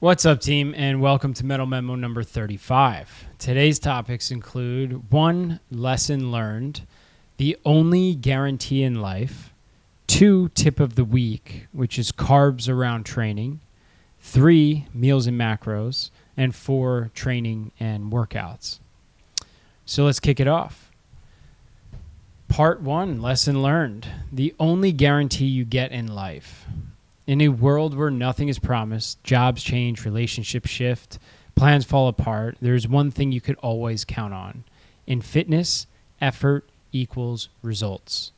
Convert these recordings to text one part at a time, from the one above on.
What's up, team, and welcome to Mettle Memo number 35. Today's topics include 1. Lesson learned, the only guarantee in life, 2. Tip of the week, which is carbs around training, 3. Meals and macros, and 4. Training and workouts. So let's kick it off. Part 1, lesson learned, the only guarantee you get in life. In a world where nothing is promised, jobs change, relationships shift, plans fall apart, there's one thing you could always count on. In fitness, effort equals results.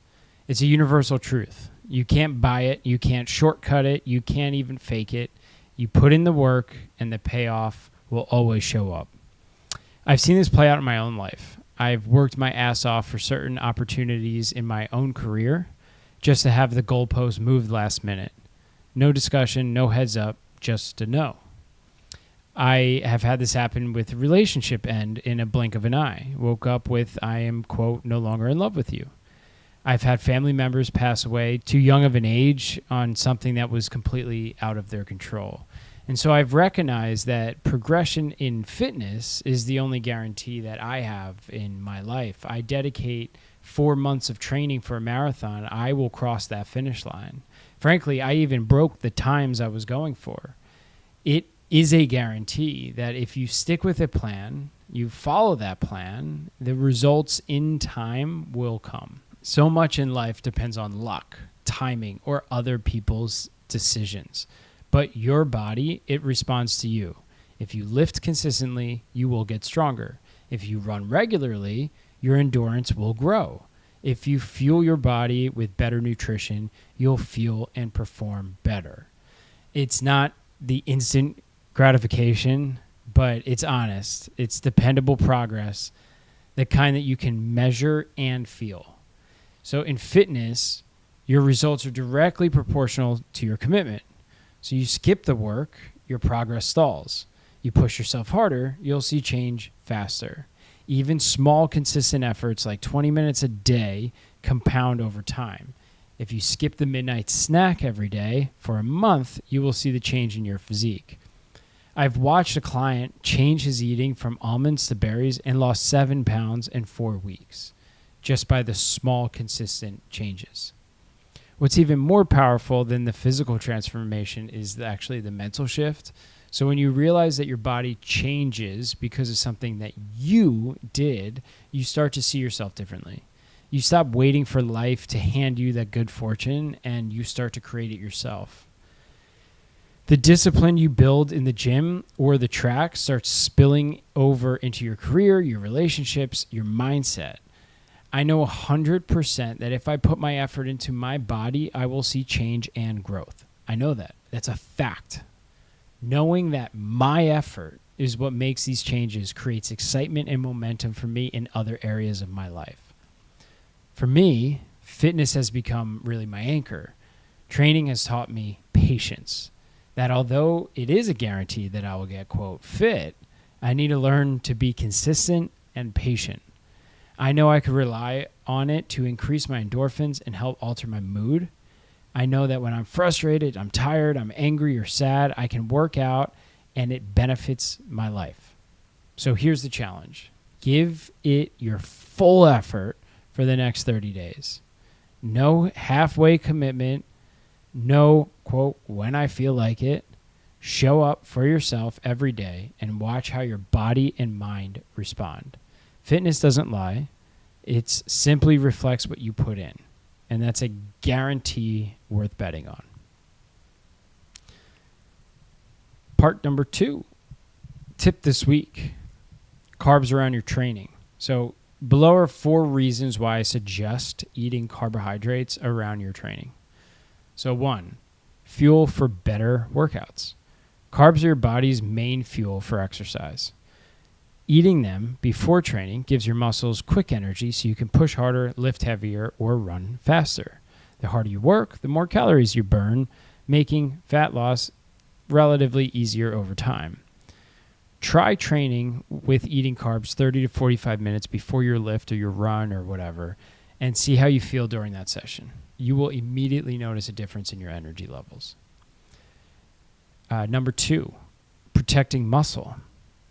It's a universal truth. You can't buy it, you can't shortcut it, you can't even fake it. You put in the work and the payoff will always show up. I've seen this play out in my own life. I've worked my ass off for certain opportunities in my own career just to have the goalpost moved last minute. No discussion, no heads up, just a no. I have had this happen with relationship end in a blink of an eye. Woke up with, I am, quote, no longer in love with you. I've had family members pass away too young of an age on something that was completely out of their control. And so I've recognized that progression in fitness is the only guarantee that I have in my life. I dedicate 4 months of training for a marathon. I will cross that finish line. Frankly, I even broke the times I was going for. It is a guarantee that if you stick with a plan, you follow that plan, the results in time will come. So much in life depends on luck, timing, or other people's decisions. But your body, it responds to you. If you lift consistently, you will get stronger. If you run regularly, your endurance will grow. If you fuel your body with better nutrition, you'll feel and perform better. It's not the instant gratification, but it's honest. It's dependable progress, the kind that you can measure and feel. So in fitness, your results are directly proportional to your commitment. So you skip the work, your progress stalls. You push yourself harder, you'll see change faster. Even small, consistent efforts like 20 minutes a day compound over time. If you skip the midnight snack every day for a month, you will see the change in your physique. I've watched a client change his eating from almonds to berries and lost 7 pounds in 4 weeks just by the small, consistent changes. What's even more powerful than the physical transformation is actually the mental shift. So when you realize that your body changes because of something that you did, you start to see yourself differently. You stop waiting for life to hand you that good fortune, and you start to create it yourself. The discipline you build in the gym or the track starts spilling over into your career, your relationships, your mindset. I know 100% that if I put my effort into my body, I will see change and growth. I know that. That's a fact. Knowing that my effort is what makes these changes creates excitement and momentum for me in other areas of my life. For me, fitness has become really my anchor. Training has taught me patience. That although it is a guarantee that I will get, quote, fit, I need to learn to be consistent and patient. I know I could rely on it to increase my endorphins and help alter my mood. I know that when I'm frustrated, I'm tired, I'm angry or sad, I can work out and it benefits my life. So here's the challenge. Give it your full effort for the next 30 days. No halfway commitment. No, quote, when I feel like it. Show up for yourself every day and watch how your body and mind respond. Fitness doesn't lie. It simply reflects what you put in. And that's a guarantee worth betting on. Part number 2, tip this week, carbs around your training. So below are 4 reasons why I suggest eating carbohydrates around your training. So 1, fuel for better workouts. Carbs are your body's main fuel for exercise. Eating them before training gives your muscles quick energy so you can push harder, lift heavier, or run faster. The harder you work, the more calories you burn, making fat loss relatively easier over time. Try training with eating carbs 30 to 45 minutes before your lift or your run or whatever, and see how you feel during that session. You will immediately notice a difference in your energy levels. Number 2, protecting muscle.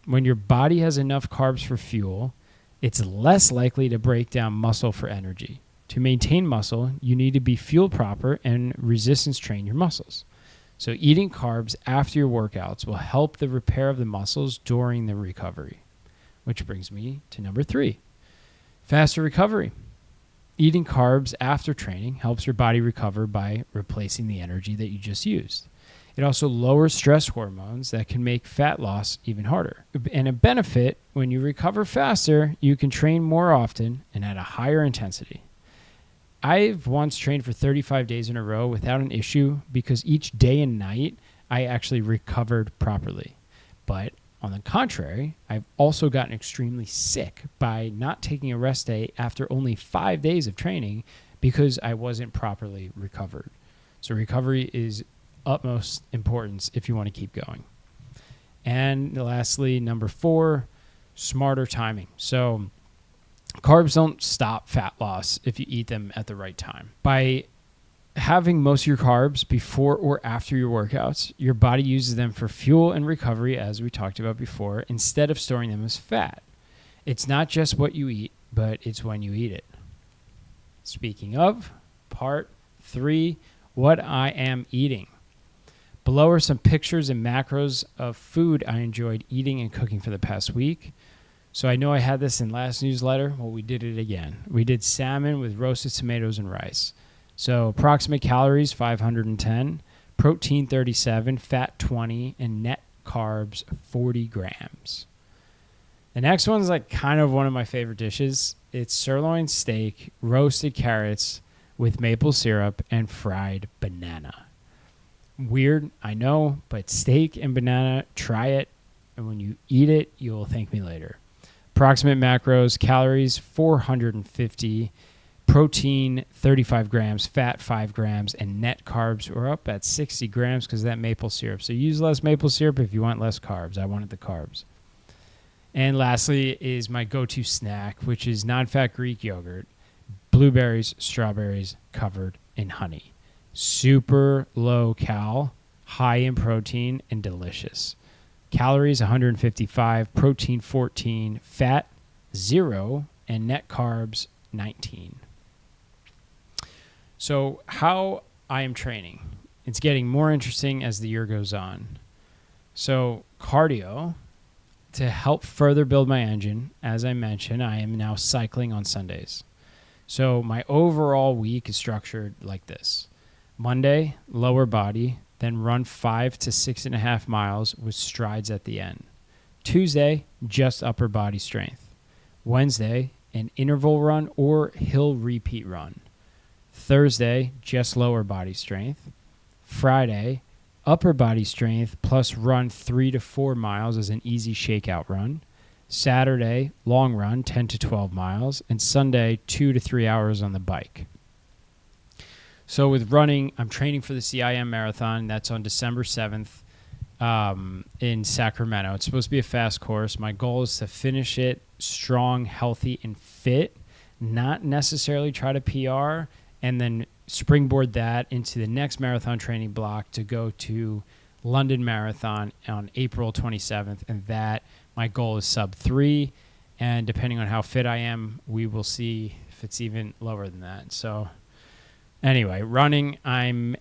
When your body has enough carbs for fuel, it's less likely to break down muscle for energy. To maintain muscle, you need to be fuel proper and resistance train your muscles. So eating carbs after your workouts will help the repair of the muscles during the recovery. Which brings me to number 3, faster recovery. Eating carbs after training helps your body recover by replacing the energy that you just used. It also lowers stress hormones that can make fat loss even harder. And a benefit, when you recover faster, you can train more often and at a higher intensity. I've once trained for 35 days in a row without an issue because each day and night I actually recovered properly. But on the contrary, I've also gotten extremely sick by not taking a rest day after only 5 days of training because I wasn't properly recovered. So recovery is utmost importance if you want to keep going. And lastly, number 4, smarter timing. So carbs don't stop fat loss if you eat them at the right time. By having most of your carbs before or after your workouts, your body uses them for fuel and recovery, as we talked about before, instead of storing them as fat. It's not just what you eat, but it's when you eat it. Speaking of, part 3, what I am eating. Below are some pictures and macros of food I enjoyed eating and cooking for the past week. So I know I had this in last newsletter. Well, we did it again. We did salmon with roasted tomatoes and rice. So approximate calories, 510, protein 37, fat 20, and net carbs 40 grams. The next one's like kind of one of my favorite dishes. It's sirloin steak, roasted carrots with maple syrup, and fried banana. Weird, I know, but steak and banana, try it. And when you eat it, you'll thank me later. Approximate macros, calories 450, protein 35 grams, fat 5 grams, and net carbs are up at 60 grams because of that maple syrup. So use less maple syrup if you want less carbs. I wanted the carbs. And lastly is my go-to snack, which is non-fat Greek yogurt, blueberries, strawberries covered in honey. Super low cal, high in protein, and delicious. Calories 155, protein 14, fat 0, and net carbs 19. So how I am training. It's getting more interesting as the year goes on. So cardio, to help further build my engine, as I mentioned, I am now cycling on Sundays. So my overall week is structured like this. Monday, lower body, then run 5 to 6.5 miles with strides at the end. Tuesday, just upper body strength. Wednesday, an interval run or hill repeat run. Thursday, just lower body strength. Friday, upper body strength plus run 3 to 4 miles as an easy shakeout run. Saturday, long run 10 to 12 miles. And Sunday, 2 to 3 hours on the bike. So with running, I'm training for the CIM Marathon. That's on December 7th in Sacramento. It's supposed to be a fast course. My goal is to finish it strong, healthy, and fit, not necessarily try to PR, and then springboard that into the next marathon training block to go to London Marathon on April 27th. And that, my goal is sub 3. And depending on how fit I am, we will see if it's even lower than that. So anyway, running, I'm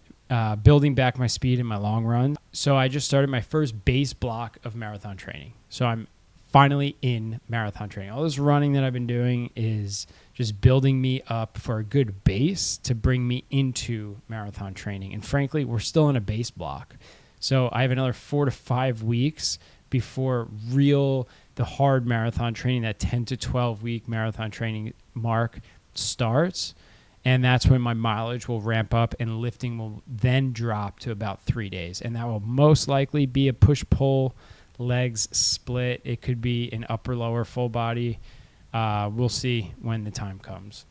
building back my speed in my long run. So I just started my first base block of marathon training. So I'm finally in marathon training. All this running that I've been doing is just building me up for a good base to bring me into marathon training. And frankly, we're still in a base block. So I have another 4 to 5 weeks before the hard marathon training, that 10 to 12 week marathon training mark starts. And that's when my mileage will ramp up and lifting will then drop to about 3 days. And that will most likely be a push-pull, legs split. It could be an upper-lower full body. We'll see when the time comes.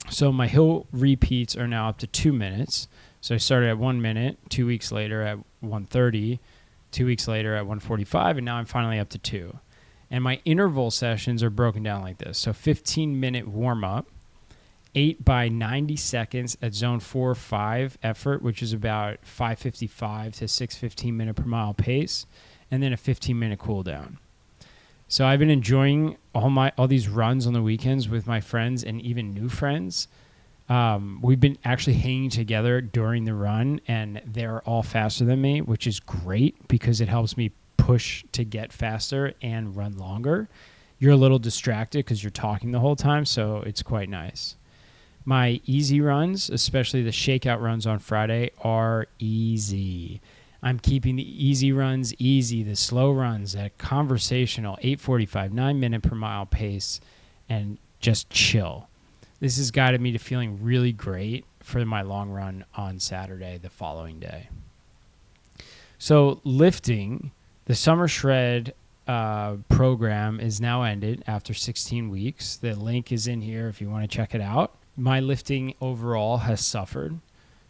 So my hill repeats are now up to 2 minutes. So I started at 1 minute, 2 weeks later at 1:30, 2 weeks later at 1:45, and now I'm finally up to 2. And my interval sessions are broken down like this. So 15-minute warm-up, 8 by 90 seconds at zone 4 or 5 effort, which is about 5:55 to 6:15 minute per mile pace. and then a 15-minute cool down. So I've been enjoying all these runs on the weekends with my friends and even new friends. We've been actually hanging together during the run, and they're all faster than me, which is great because it helps me push to get faster and run longer. You're a little distracted because you're talking the whole time, so it's quite nice. My easy runs, especially the shakeout runs on Friday, are easy. I'm keeping the easy runs easy, the slow runs at conversational 8:45, 9-minute per mile pace, and just chill. This has guided me to feeling really great for my long run on Saturday, the following day. So lifting, the Summer Shred program is now ended after 16 weeks. The link is in here if you want to check it out. My lifting overall has suffered,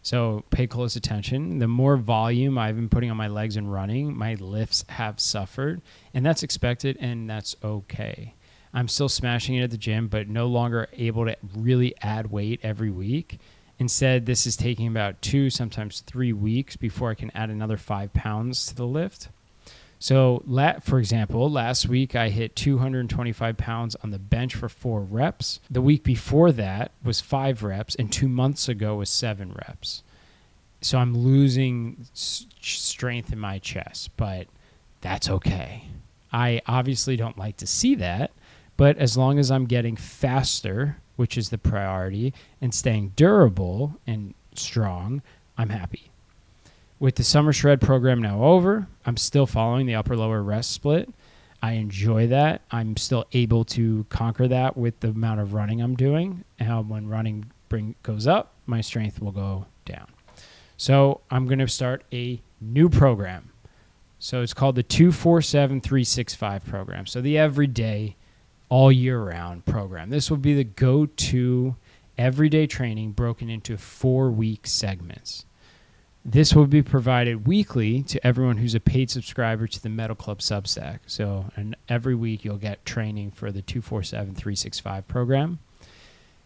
so pay close attention. The more volume I've been putting on my legs and running, my lifts have suffered, and that's expected, and that's okay. I'm still smashing it at the gym, but no longer able to really add weight every week. Instead, this is taking about 2, sometimes 3 weeks before I can add another 5 pounds to the lift. So, for example, last week I hit 225 pounds on the bench for 4 reps. The week before that was 5 reps, and 2 months ago was 7 reps. So I'm losing strength in my chest, but that's okay. I obviously don't like to see that, but as long as I'm getting faster, which is the priority, and staying durable and strong, I'm happy. With the Summer Shred program now over, I'm still following the upper-lower rest split. I enjoy that. I'm still able to conquer that with the amount of running I'm doing. And when running goes up, my strength will go down. So I'm going to start a new program. So it's called the 2-4-7-3-6-5 program. So the everyday, all year round program. This will be the go-to everyday training broken into 4-week segments. This will be provided weekly to everyone who's a paid subscriber to the Mettle Club Substack. So and every week you'll get training for the 2-4-7-3-6-5 program.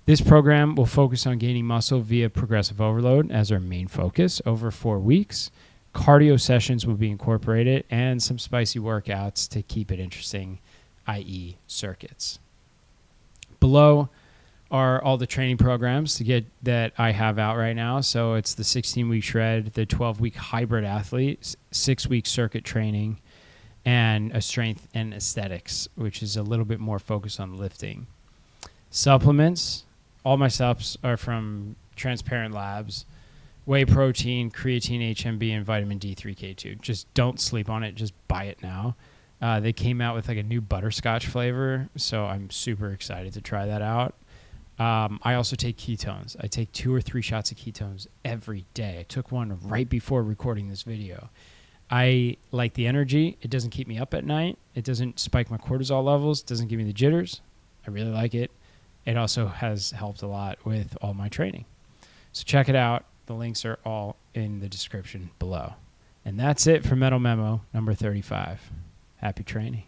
This program will focus on gaining muscle via progressive overload as our main focus over 4 weeks. Cardio sessions will be incorporated and some spicy workouts to keep it interesting, i.e. circuits. Below are all the training programs to get that I have out right now. So it's the 16-week shred, the 12-week hybrid athlete, 6-week circuit training, and a strength and aesthetics, which is a little bit more focused on lifting. Supplements, all my subs are from Transparent Labs, whey protein, creatine, HMB, and vitamin D3K2. Just don't sleep on it. Just buy it now. They came out with like a new butterscotch flavor, so I'm super excited to try that out. I also take ketones. I take 2 or 3 shots of ketones every day. I took one right before recording this video. I like the energy. It doesn't keep me up at night. It doesn't spike my cortisol levels. It doesn't give me the jitters. I really like it. It also has helped a lot with all my training. So check it out. The links are all in the description below. And that's it for Mettle Memo number 35. Happy training.